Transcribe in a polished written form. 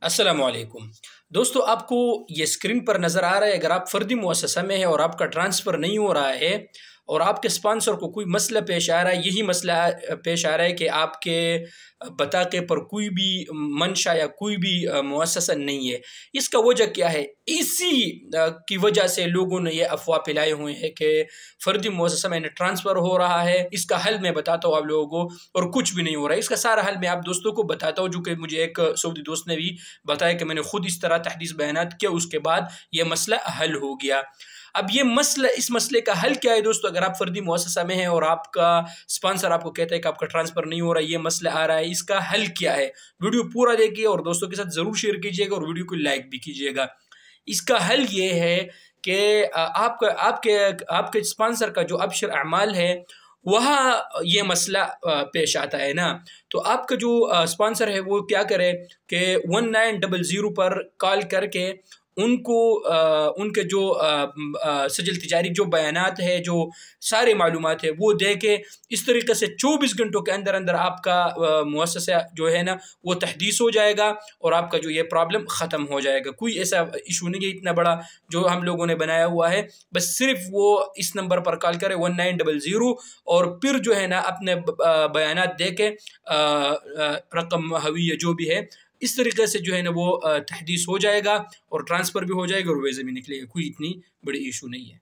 अस्सलामुअलैकुम दोस्तों, आपको ये स्क्रीन पर नज़र आ रहा है। अगर आप फ़र्दी मुअस्ससा में हैं और आपका ट्रांसफ़र नहीं हो रहा है और आपके स्पॉन्सर को कोई मसला पेश आ रहा है, यही मसला पेश आ रहा है कि आपके बताके पर कोई भी मंशा या कोई भी मुअस्ससा नहीं है। इसका वजह क्या है? इसी की वजह से लोगों ने ये अफवाह फैलाए हुए हैं कि फ़र्दी मुअस्ससा में ट्रांसफ़र हो रहा है। इसका हल मैं बताता हूँ आप लोगों को, और कुछ भी नहीं हो रहा है। इसका सारा हल मैं आप दोस्तों को बताता हूँ, जो कि मुझे एक सऊदी दोस्त ने भी बताया कि मैंने खुद इस तरह तहदीस बयानात किया, उसके बाद ये मसला हल हो गया। अब ये मसला, इस मसले का हल क्या है दोस्तों? अगर आप फ़र्दी मुअस्ससा में हैं और आपका स्पॉन्सर आपको कहता है कि आपका ट्रांसफ़र नहीं हो रहा है, ये मसला आ रहा है, इसका हल क्या है? वीडियो पूरा देखिए और दोस्तों के साथ ज़रूर शेयर कीजिएगा और वीडियो को लाइक भी कीजिएगा। इसका हल ये है कि आपका आपके आपके स्पॉन्सर का जो अबशर अमाल है, वहाँ ये मसला पेश आता है ना, तो आपका जो स्पॉन्सर है वो क्या करे कि 1900 पर कॉल करके उनको उनके जो सजल तिजारी जो बयानात है, जो सारे मालूमात है, वो दे के इस तरीके से 24 घंटों के अंदर अंदर आपका मुअस्ससा जो है ना वो तहदीस हो जाएगा और आपका जो ये प्रॉब्लम ख़त्म हो जाएगा। कोई ऐसा इशू नहीं है इतना बड़ा जो हम लोगों ने बनाया हुआ है। बस सिर्फ वो इस नंबर पर कॉल करे 1900 और फिर जो है ना अपने बयानात दे के रकम हविया जो भी है, इस तरीके से जो है ना वो तहदीस हो जाएगा और ट्रांसफ़र भी हो जाएगा और वैसे भी निकलेगा। कोई इतनी बड़ी इशू नहीं है।